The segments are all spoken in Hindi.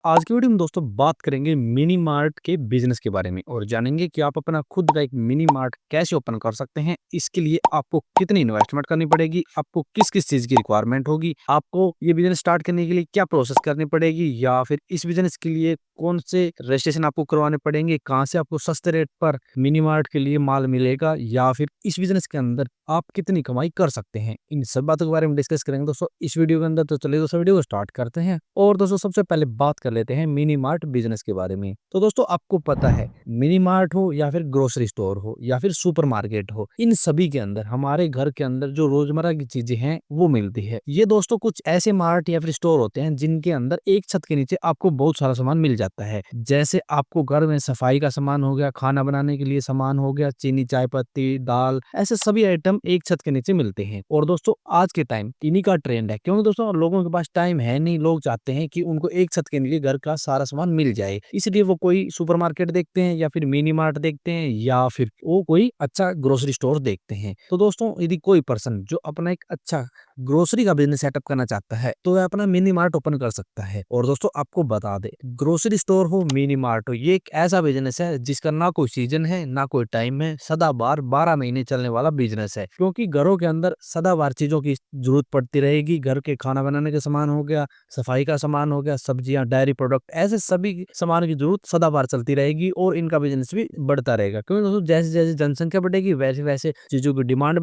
आज की वीडियो में दोस्तों बात करेंगे मिनी मार्ट के बिजनेस के बारे में और जानेंगे कि आप अपना खुद का एक मिनी मार्ट कैसे ओपन कर सकते हैं। इसके लिए आपको कितनी इन्वेस्टमेंट करनी पड़ेगी, आपको किस किस चीज की रिक्वायरमेंट होगी, आपको ये बिजनेस स्टार्ट करने के लिए क्या प्रोसेस करनी पड़ेगी, या फिर इस बिजनेस के लिए कौन से रजिस्ट्रेशन आपको करवाने पड़ेंगे, कहाँ से आपको सस्ते रेट पर मिनी मार्ट के लिए माल मिलेगा, या फिर इस बिजनेस के अंदर आप कितनी कमाई कर सकते हैं। इन सब बातों के बारे में डिस्कस करेंगे दोस्तों इस वीडियो के अंदर। तो चलिए दोस्तों वीडियो को स्टार्ट करते हैं। और दोस्तों सबसे पहले बात कर लेते हैं मिनी मार्ट बिजनेस के बारे में। तो दोस्तों आपको पता है, मिनी मार्ट हो या फिर ग्रोसरी स्टोर हो या फिर सुपर मार्केट हो, इन सभी के अंदर हमारे घर के अंदर जो रोजमर्रा की चीजें हैं वो मिलती है। ये दोस्तों कुछ ऐसे मार्ट या फिर स्टोर होते हैं जिनके अंदर एक छत के नीचे आपको बहुत सारा सामान मिल जाता है। जैसे आपको घर में सफाई का सामान हो गया, खाना बनाने के लिए सामान हो गया, चीनी, चाय पत्ती, दाल, ऐसे सभी आइटम एक छत के नीचे मिलते हैं। और दोस्तों आज के टाइम इन्हीं का ट्रेंड है, क्योंकि दोस्तों लोगों के पास टाइम है नहीं। लोग चाहते हैं कि उनको एक छत के नीचे घर का सारा सामान मिल जाए, इसलिए वो कोई सुपरमार्केट देखते हैं या फिर मिनी मार्ट देखते हैं या फिर वो कोई अच्छा ग्रोसरी स्टोर देखते हैं। तो दोस्तों यदि कोई पर्सन जो अपना एक अच्छा ग्रोसरी का बिजनेस सेटअप करना चाहता है तो वह अपना मिनी मार्ट ओपन कर सकता है। और दोस्तों आपको बता दे, ग्रोसरी स्टोर हो, मिनी मार्ट हो, ये एक ऐसा बिजनेस है जिसका ना कोई सीजन है ना कोई टाइम है, सदाबहार 12 महीने चलने वाला बिजनेस है। क्योंकि घरों के अंदर सदाबहार चीजों की जरूरत पड़ती रहेगी। घर के खाना बनाने का सामान हो गया, सफाई का सामान हो गया, सब्जियां, डायरी प्रोडक्ट, ऐसे सभी सामान की जरूरत सदाबहार चलती रहेगी और इनका बिजनेस भी बढ़ता रहेगा। क्योंकि दोस्तों जैसे जैसे जनसंख्या बढ़ेगी वैसे वैसे चीजों की डिमांड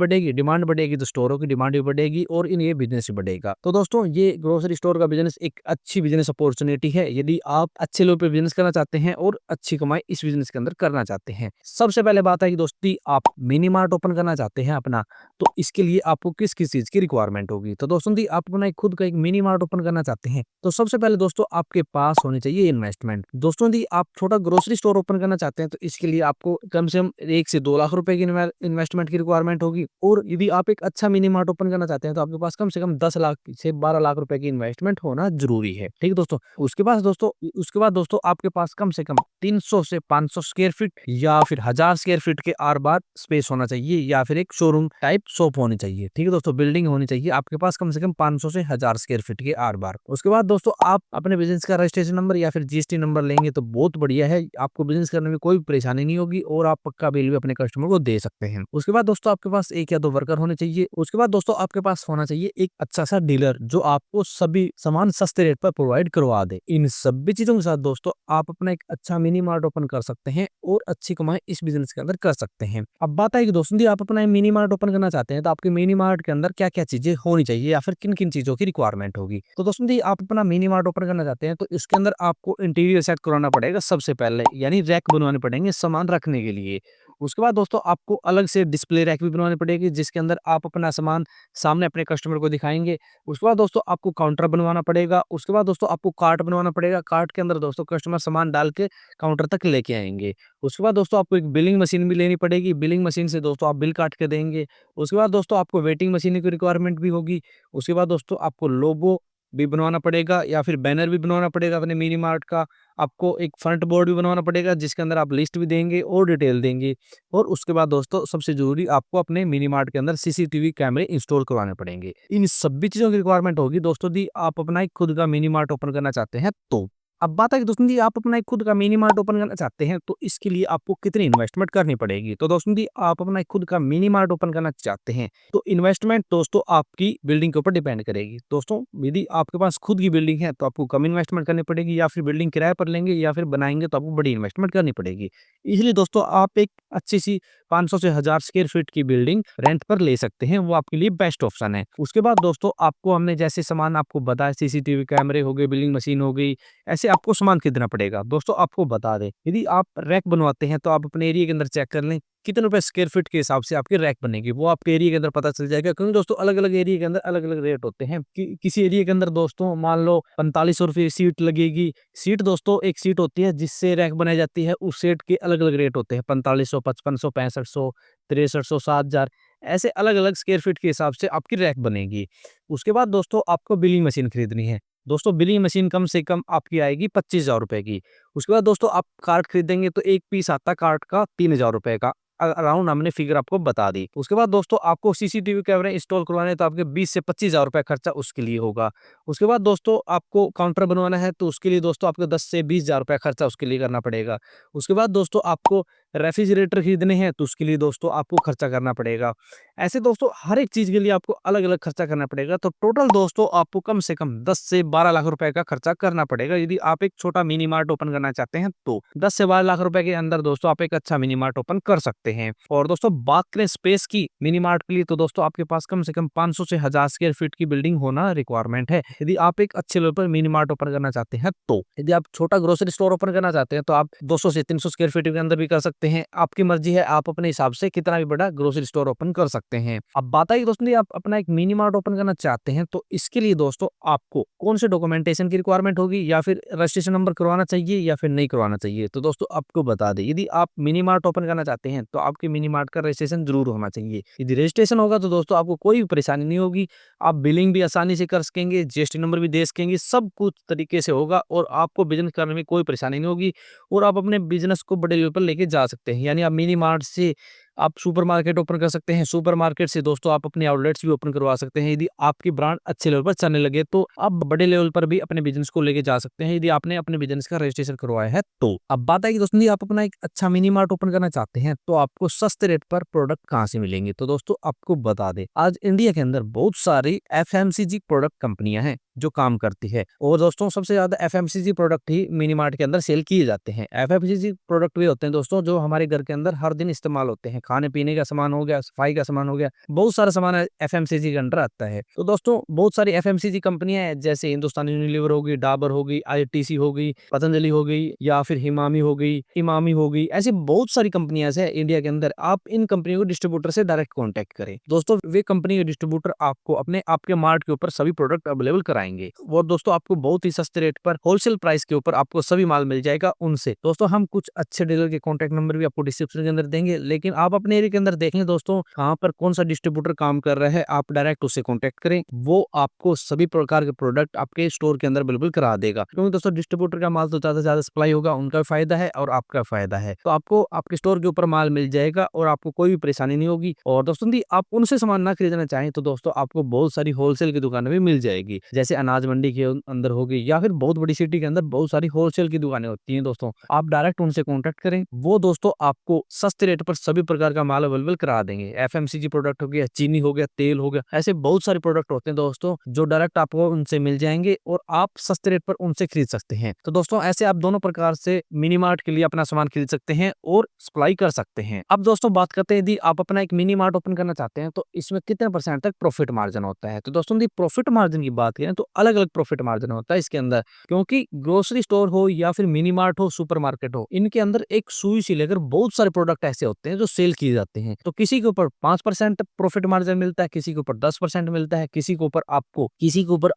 बढ़ेगी तो स्टोरों की डिमांड भी बढ़ेगी और इन ये बिजनेस भी बढ़ेगा। तो दोस्तों ये ग्रोसरी स्टोर का बिजनेस एक अच्छी बिजनेस अपॉर्चुनिटी है यदि आप अच्छे लेवल पे बिजनेस करना चाहते हैं और अच्छी कमाई इस बिजनेस के अंदर करना चाहते हैं। सबसे पहले बात है कि दोस्ती, आप मिनी मार्ट ओपन करना चाहते हैं अपना, तो इसके लिए आपको किस किस चीज की रिक्वायरमेंट होगी। तो दोस्तों दी आप अपना खुद का एक मिनी मार्ट ओपन करना चाहते हैं तो सबसे पहले दोस्तों आपके पास होनी चाहिए इन्वेस्टमेंट। दोस्तों दी आप छोटा ग्रोसरी स्टोर ओपन करना चाहते हैं तो इसके लिए आपको कम से कम 1 से 2 लाख रुपए की इन्वेस्टमेंट की रिक्वायरमेंट होगी। और यदि आप एक अच्छा मिनी मार्ट ओपन करना चाहते हैं तो आपके पास कम से कम 10 लाख से 12 लाख रुपए की इन्वेस्टमेंट होना जरूरी है। ठीक है दोस्तों। उसके बाद दोस्तों आपके पास कम से कम 300 से 500 स्क्वायर फीट या फिर 1000 स्क्वायर फीट के आर बार स्पेस होना चाहिए, या फिर एक शोरूम टाइप शॉप होनी चाहिए। ठीक है दोस्तों, बिल्डिंग होनी चाहिए आपके पास कम से कम 500 से 1000 स्क्वायर फीट के आर बार। उसके बाद दोस्तों आप अपने बिजनेस का रजिस्ट्रेशन नंबर या फिर जीएसटी नंबर लेंगे तो बहुत बढ़िया है। आपको बिजनेस करने में कोई परेशानी नहीं होगी और आप पक्का बिल भी अपने कस्टमर को दे सकते हैं। उसके बाद दोस्तों आपके पास 1 या 2 वर्कर होने चाहिए। उसके बाद दोस्तों आपके पास होना चाहिए एक अच्छा सा डीलर जो आपको सभी सामान सस्ते रेट पर प्रोवाइड करवा दे। इन सभी चीजों के साथ दोस्तों आप अपना एक अच्छा मिनी मार्ट ओपन कर सकते हैं और अच्छी कमाई इस बिजनेस के अंदर कर सकते हैं। अब बात है कि दोस्तों जी आप अपना मिनी मार्ट ओपन करना चाहते हैं तो आपके मिनी मार्ट के अंदर क्या क्या चीजें होनी चाहिए या फिर किन किन चीजों की रिक्वायरमेंट होगी। तो दोस्तों जी आप अपना मिनी मार्ट ओपन करना चाहते हैं तो इसके अंदर आपको इंटीरियर सेट करवाना पड़ेगा सबसे पहले, यानी रैक बनवाने पड़ेंगे सामान रखने के लिए। उसके बाद दोस्तों आपको अलग से डिस्प्ले रैक भी बनवानी पड़ेगी जिसके अंदर आप अपना सामान सामने अपने कस्टमर को दिखाएंगे। उसके बाद दोस्तों आपको काउंटर बनवाना पड़ेगा। उसके बाद दोस्तों आपको कार्ट बनवाना पड़ेगा। कार्ट के अंदर दोस्तों कस्टमर सामान डाल के काउंटर तक लेके आएंगे। उसके बाद दोस्तों आपको एक बिलिंग मशीन भी लेनी पड़ेगी। बिलिंग मशीन से दोस्तों आप बिल काट के देंगे। उसके बाद दोस्तों आपको वेटिंग मशीन की रिक्वायरमेंट भी होगी। उसके बाद दोस्तों आपको लोगो भी बनवाना पड़ेगा या फिर बैनर भी बनवाना पड़ेगा अपने मिनी मार्ट का। आपको एक फ्रंट बोर्ड भी बनवाना पड़ेगा जिसके अंदर आप लिस्ट भी देंगे और डिटेल देंगे। और उसके बाद दोस्तों सबसे जरूरी आपको अपने मिनी मार्ट के अंदर सीसीटीवी कैमरे इंस्टॉल करवाने पड़ेंगे। इन सभी चीजों की रिक्वायरमेंट होगी दोस्तों दी आप अपना एक खुद का मिनी मार्ट ओपन करना चाहते हैं तो। अब बात है कि दोस्तों जी आप अपना एक खुद का मिनी मार्ट ओपन करना चाहते हैं तो इसके लिए आपको कितनी इन्वेस्टमेंट करनी पड़ेगी। तो दोस्तों जी आप अपना एक खुद का मिनी मार्ट ओपन करना चाहते हैं तो इन्वेस्टमेंट दोस्तों आपकी बिल्डिंग के ऊपर डिपेंड करेगी। दोस्तों यदि आपके पास खुद की बिल्डिंग है तो आपको कम इन्वेस्टमेंट करनी पड़ेगी, या फिर बिल्डिंग किराए पर लेंगे या फिर बनाएंगे तो आपको बड़ी इन्वेस्टमेंट करनी पड़ेगी। इसलिए दोस्तों आप एक अच्छी सी 500 से 1000 स्क्वायर फीट की बिल्डिंग रेंट पर ले सकते हैं, वो आपके लिए बेस्ट ऑप्शन है। उसके बाद दोस्तों आपको हमने जैसे सामान आपको बताया, सीसीटीवी कैमरे हो गए, बिलिंग मशीन हो गई, ऐसे आपको सामान खरीदना पड़ेगा। दोस्तों आपको बता दें, यदि आप रैक बनवाते हैं तो आप अपने एरिया के अंदर चेक कर लें कितने रुपए स्क्वायर फीट के हिसाब से आपकी रैक बनेगी, वो आपके एरिया के अंदर पता चल जाएगा। क्योंकि दोस्तों अलग अलग एरिया के अंदर अलग अलग रेट होते हैं। किसी एरिया के अंदर दोस्तों मान लो 4500 रुपये सीट लगेगी। सीट दोस्तों एक सीट होती है जिससे रैक बनाई जाती है, उस सेट के अलग अलग रेट होते हैं, 4500, 5500, 6500, 6300, 7000, ऐसे अलग अलग स्क्वायर फीट के हिसाब से आपकी रैक बनेगी। उसके बाद दोस्तों आपको बिलिंग मशीन खरीदनी है। दोस्तों बिलिंग मशीन कम से कम आपकी आएगी 25,000 रुपए की। उसके बाद दोस्तों आप कार्ड खरीदेंगे तो एक पीस आता है कार्ड का 3,000 रुपए का। अराउंड हमने फिगर आपको बता दी। उसके बाद दोस्तों आपको सीसीटीवी कैमरे इंस्टॉल करवाने तो आपके 20 से 25,000 रुपए खर्चा उसके लिए होगा। उसके बाद दोस्तों आपको काउंटर बनवाना है तो उसके लिए दोस्तों आपको 10 से 20,000 रुपए खर्चा उसके लिए करना पड़ेगा। उसके बाद दोस्तों आपको रेफ्रिजरेटर खरीदने हैं तो उसके लिए दोस्तों आपको खर्चा करना पड़ेगा। ऐसे दोस्तों हर एक चीज़ के लिए आपको अलग-अलग खर्चा करना पड़ेगा। तो टोटल दोस्तों आपको कम से कम 10 से 12 लाख रुपए का खर्चा करना पड़ेगा यदि आप एक छोटा मिनी मार्ट ओपन करना चाहते हैं तो। 10 से 12 लाख रुपए के अंदर दोस्तों आप एक अच्छा मिनी मार्ट ओपन कर सकते हैं। और दोस्तों बात करें स्पेस की मिनी मार्ट के लिए तो दोस्तों आपके पास कम से कम 500 से 1000 स्क्वायर फीट की बिल्डिंग होना रिक्वायरमेंट है। यदि आप एक अच्छे लेवल पर मिनी मार्ट ओपन करना चाहते हैं तो। यदि आप छोटा ग्रोसरी स्टोर ओपन करना चाहते हैं तो आप 200 से 300 स्क्वायर फीट के अंदर भी कर सकते हैं। आपकी मर्जी है, आप अपने हिसाब से कितना भी बड़ा ग्रोसरी स्टोर ओपन कर सकते हैं। अब बात आई दोस्तों आप अपना एक मिनी मार्ट ओपन करना चाहते हैं तो इसके लिए दोस्तों आपको कौन से डॉक्यूमेंटेशन की रिक्वायरमेंट होगी, या फिर रजिस्ट्रेशन नंबर करवाना चाहिए या फिर नहीं करवाना चाहिए। तो दोस्तों आपको बता दें, यदि आप मिनी मार्ट ओपन करना चाहते हैं तो आपके मिनी मार्ट का रजिस्ट्रेशन जरूर होना चाहिए। यदि रजिस्ट्रेशन होगा तो दोस्तों आपको कोई भी परेशानी नहीं होगी, आप बिलिंग भी आसानी से कर सकेंगे, जीएसटी नंबर भी दे सकेंगे, सब कुछ तरीके से होगा और आपको बिजनेस करने में कोई परेशानी नहीं होगी और आप अपने बिजनेस को बड़े लेवल पर लेके जा सकते हैं। यानी आप मिनी मार्ट से आप सुपरमार्केट ओपन कर सकते हैं, सुपरमार्केट से दोस्तों आप अपने आउटलेट्स भी ओपन करवा सकते हैं। यदि आपकी ब्रांड अच्छे लेवल पर चलने लगे तो आप बड़े लेवल पर भी अपने बिजनेस को लेके जा सकते हैं, यदि आपने अपने बिजनेस का रजिस्ट्रेशन करवाया है तो। अब बात है कि दोस्तों आप अपना एक अच्छा मिनी मार्ट ओपन करना चाहते हैं तो आपको सस्ते रेट पर प्रोडक्ट कहाँ से मिलेंगे। तो दोस्तों आपको बता दें, आज इंडिया के अंदर बहुत सारी एफएमसीजी प्रोडक्ट कंपनियां हैं जो काम करती है और दोस्तों सबसे ज्यादा एफएमसीजी प्रोडक्ट ही मिनी मार्ट के अंदर सेल किए जाते हैं। एफएमसीजी प्रोडक्ट भी होते हैं दोस्तों जो हमारे घर के अंदर हर दिन इस्तेमाल होते हैं, खाने पीने का सामान हो गया, सफाई का सामान हो गया, बहुत सारा सामान एफएमसीजी के अंडर आता है। तो दोस्तों बहुत सारी एफएमसीजी कंपनियां हैं जैसे हिंदुस्तान यूनिलीवर होगी, डाबर होगी, आईटीसी हो गई, पतंजलि हो गई, या फिर हिमामी हो गई, इमामी हो गई, ऐसी बहुत सारी कंपनियां हैं इंडिया के अंदर। आप इन कंपनियों को डिस्ट्रीब्यूटर से डायरेक्ट कॉन्टेक्ट करें दोस्तों, वे कंपनी के डिस्ट्रीब्यूटर आपको अपने आपके मार्ट के ऊपर सभी प्रोडक्ट अवेलेबल कराएंगे और दोस्तों आपको बहुत ही सस्ते रेट पर होलसेल प्राइस के ऊपर आपको सभी माल मिल जाएगा उनसे। दोस्तों हम कुछ अच्छे डीलर के कॉन्टेक्ट नंबर भी आपको डिस्क्रिप्शन के अंदर देंगे, लेकिन आप अपने एरिया के अंदर देख लें दोस्तों कहाँ पर कौन सा डिस्ट्रीब्यूटर काम कर रहा है, आप डायरेक्ट उससे कॉन्टेक्ट करें, वो आपको सभी प्रकार के प्रोडक्ट आपके स्टोर के अंदर अवेलेबल करा देगा। क्योंकि दोस्तों डिस्ट्रीब्यूटर का माल तो ज्यादा से ज्यादा सप्लाई होगा, उनका फायदा है और आपका फायदा है, तो आपको आपके स्टोर के ऊपर माल मिल जाएगा और आपको कोई भी परेशानी नहीं होगी। और दोस्तों यदि आप उनसे सामान ना खरीदना चाहें तो दोस्तों आपको बहुत सारी होलसेल की दुकानें भी मिल जाएगी, जैसे अनाज मंडी के अंदर होगी या फिर बहुत बड़ी सिटी के अंदर बहुत सारी होलसेल की दुकानें होती हैं। दोस्तों आप डायरेक्ट उनसे कॉन्टेक्ट करें, वो दोस्तों आपको सस्ते रेट पर सभी प्रकार का माल अवेलेबल करा देंगे। एफएमसीजी प्रोडक्ट हो गया, चीनी हो गया, तेल हो गया, ऐसे बहुत सारे प्रोडक्ट होते हैं दोस्तों जो डायरेक्ट आपको उनसे मिल जाएंगे और आप सस्ते रेट पर उनसे खरीद सकते हैं। तो दोस्तों ऐसे आप दोनों प्रकार से मिनी मार्ट के लिए अपना सामान खरीद सकते हैं और सप्लाई कर सकते हैं। अब दोस्तों बात करते हैं यदि आप अपना एक मिनी मार्ट ओपन करना चाहते हैं तो इसमें कितने परसेंट तक प्रॉफिट मार्जिन होता है। तो दोस्तों यदि प्रॉफिट मार्जिन की बात करें तो अलग अलग प्रॉफिट मार्जिन होता है इसके अंदर, क्योंकि ग्रोसरी स्टोर हो या फिर मिनी मार्ट हो, सुपरमार्केट हो, इनके अंदर एक सुई से लेकर बहुत सारे प्रोडक्ट ऐसे होते हैं जो सेल किए जाते हैं। तो किसी के ऊपर 5% प्रॉफिट मार्जिन मिलता है, किसी के ऊपर 10% मिलता है, किसी के ऊपर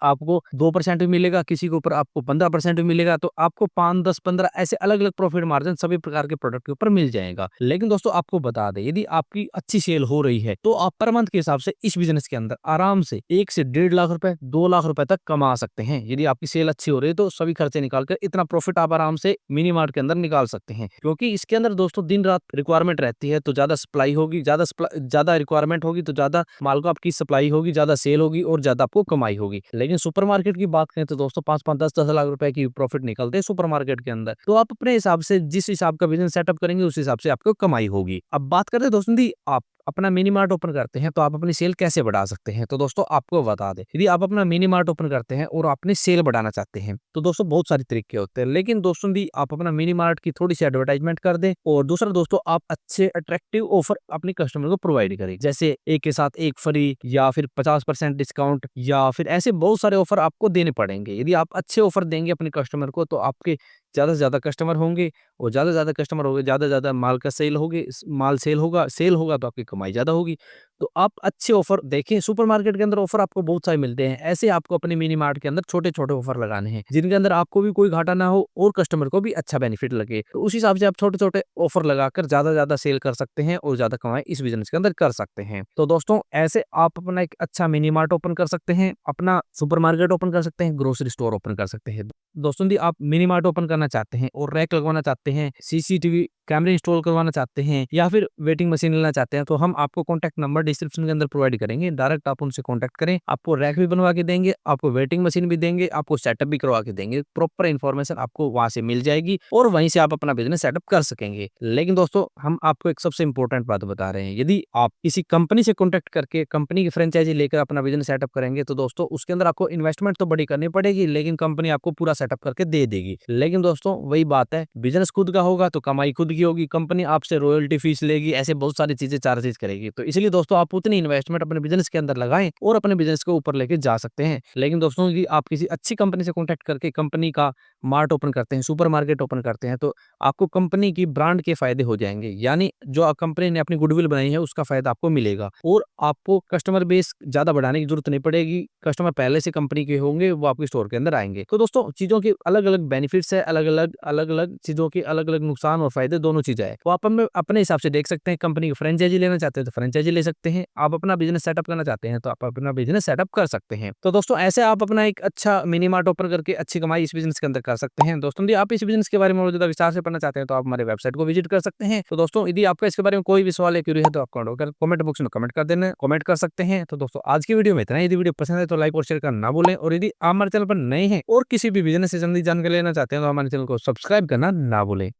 आपको 2% भी मिलेगा, किसी के ऊपर आपको 15% भी मिलेगा। तो आपको 5, 10, 15 ऐसे अलग अलग प्रॉफिट मार्जिन सभी प्रकार के प्रोडक्ट के ऊपर मिल जाएगा। लेकिन दोस्तों आपको बता दें, यदि आपकी अच्छी सेल हो रही है तो आप पर मंथ के हिसाब से इस बिजनेस के अंदर आराम से 1 से 1.5 लाख रुपए, 2 लाख रुपए तक कमा सकते हैं। यदि आपकी सेल अच्छी हो रही है तो सभी खर्चे निकालकर इतना प्रॉफिट आप आराम से मिनी मार्ट के अंदर निकाल सकते हैं, क्योंकि इसके अंदर दोस्तों दिन रात रिक्वायरमेंट रहती है तो ज्यादा सप्लाई होगी, ज्यादा रिक्वायरमेंट होगी तो ज्यादा माल को आपकी सप्लाई होगी, ज्यादा सेल होगी और ज्यादा आपको कमाई होगी। लेकिन सुपरमार्केट की बात करें तो दोस्तों 5-5, 10-10 लाख रुपए की प्रॉफिट निकलते हैं सुपरमार्केट के अंदर। तो आप अपने हिसाब से जिस हिसाब का बिजनेस सेटअप करेंगे उस हिसाब से आपको कमाई होगी। अब बात करते हैं दोस्तों दी आप अपना मिनी मार्ट ओपन करते हैं तो आप अपनी सेल कैसे बढ़ा सकते हैं। तो दोस्तों आपको बता दें, यदि आप अपना मिनी मार्ट ओपन करते हैं और अपनी सेल बढ़ाना चाहते हैं तो दोस्तों बहुत सारे तरीके होते हैं, लेकिन दोस्तों यदि आप अपना मिनी मार्ट की थोड़ी सी एडवर्टाइजमेंट कर दें और दूसरा दोस्तों आप अच्छे अट्रैक्टिव ऑफर अपने कस्टमर को प्रोवाइड करें, जैसे एक के साथ एक फ्री या फिर 50% डिस्काउंट या फिर ऐसे बहुत सारे ऑफर आपको देने पड़ेंगे। यदि आप अच्छे ऑफर देंगे अपने कस्टमर को तो आपके ज्यादा से ज्यादा कस्टमर होंगे और ज्यादा से ज्यादा कस्टमर होंगे, ज्यादा से ज्यादा माल का सेल होगी, माल सेल होगा तो आपकी कमाई ज्यादा होगी। तो आप अच्छे ऑफर देखें, सुपरमार्केट के अंदर ऑफर आपको बहुत सारे मिलते हैं, ऐसे आपको अपने मिनी मार्ट के अंदर छोटे छोटे ऑफर लगाने हैं जिनके अंदर आपको भी कोई घाटा ना हो और कस्टमर को भी अच्छा बेनिफिट लगे। तो उस हिसाब से आप छोटे छोटे ऑफर लगाकर ज्यादा से ज्यादा सेल कर सकते हैं और ज्यादा कमाई इस बिजनेस के अंदर कर सकते हैं। तो दोस्तों ऐसे आप अपना एक अच्छा मिनी मार्ट ओपन कर सकते हैं, अपना सुपरमार्केट ओपन कर सकते हैं, ग्रोसरी स्टोर ओपन कर सकते हैं। दोस्तों यदि आप मिनी मार्ट ओपन करना चाहते हैं और रैक लगवाना चाहते हैं, सीसीटीवी कैमरे इंस्टॉल करवाना चाहते हैं या फिर वेटिंग मशीन लेना चाहते हैं, तो हम आपको कॉन्टैक्ट नंबर डिस्क्रिप्शन के अंदर प्रोवाइड करेंगे। डायरेक्ट आप उनसे कॉन्टैक्ट करें, आपको रैक भी बनवा के देंगे, आपको वेटिंग मशीन भी देंगे, आपको सेटअप भी करवा के देंगे। प्रॉपर इन्फॉर्मेशन आपको वहां से मिल जाएगी और वहीं से आप अपना बिजनेस सेटअप कर सकेंगे। लेकिन दोस्तों हम आपको एक सबसे इंपॉर्टेंट बात बता रहे हैं, यदि आप किसी कंपनी से कॉन्टैक्ट करके कंपनी की फ्रेंचाइजी लेकर अपना बिजनेस सेटअप करेंगे तो दोस्तों उसके अंदर आपको इन्वेस्टमेंट तो बड़ी करनी पड़ेगी, लेकिन कंपनी आपको पूरा सेटअप करके दे देगी। लेकिन दोस्तों वही बात है, बिजनेस खुद का होगा तो कमाई खुद की होगी, कंपनी आपसे रॉयल्टी फीस लेगी, ऐसे बहुत सारी चीजें चार्जेस करेगी। तो इसलिए दोस्तों आप उतनी इन्वेस्टमेंट अपने बिजनेस के अंदर लगाएं और अपने बिजनेस को ऊपर लेके जा सकते हैं। लेकिन दोस्तों यदि आप किसी अच्छी कंपनी से कॉन्टैक्ट करके कंपनी का मार्ट ओपन करते हैं, सुपर मार्केट ओपन करते हैं, तो आपको कंपनी की ब्रांड के फायदे हो जाएंगे। यानी जो कंपनी ने अपनी गुडविल बनाई है उसका फायदा आपको मिलेगा और आपको कस्टमर बेस ज्यादा बढ़ाने की जरूरत नहीं पड़ेगी। कस्टमर पहले से कंपनी के होंगे, वो आपके स्टोर के अंदर आएंगे। तो दोस्तों चीजों के अलग अलग बेनिफिट्स है, अलग अलग चीजों के अलग अलग नुकसान और फायदे दोनों चीजें है। तो आप अपने हिसाब से देख सकते हैं। कंपनी की फ्रेंचाइजी लेना चाहते हैं तो फ्रेंचाइजी ले सकते हैं, आप अपना बिजनेस सेटअप करना चाहते हैं तो आप अपना बिजनेस सेटअप कर सकते हैं। तो दोस्तों ऐसे आप अपना एक अच्छा मिनी मार्ट ओपन करके अच्छी कमाई इस बिजनेस के अंदर कर सकते हैं। दोस्तों यदि आप इस बिजनेस के बारे में और ज्यादा विस्तार से पढ़ना चाहते हैं तो आप हमारे वेबसाइट को विजिट कर सकते हैं। तो दोस्तों यदि आपका इसके बारे में कोई भी सवाल या क्वेरी है तो आप कमेंट बॉक्स में कमेंट कर सकते हैं। तो दोस्तों आज की वीडियो में इतना ही। यदि वीडियो पसंद है तो लाइक और शेयर करना ना भूलें और यदि आप हमारे चैनल पर नए हैं और किसी भी बिजनेस से संबंधित जानकारी लेना चाहते हैं तो हमारे चैनल को सब्सक्राइब करना ना भूलें।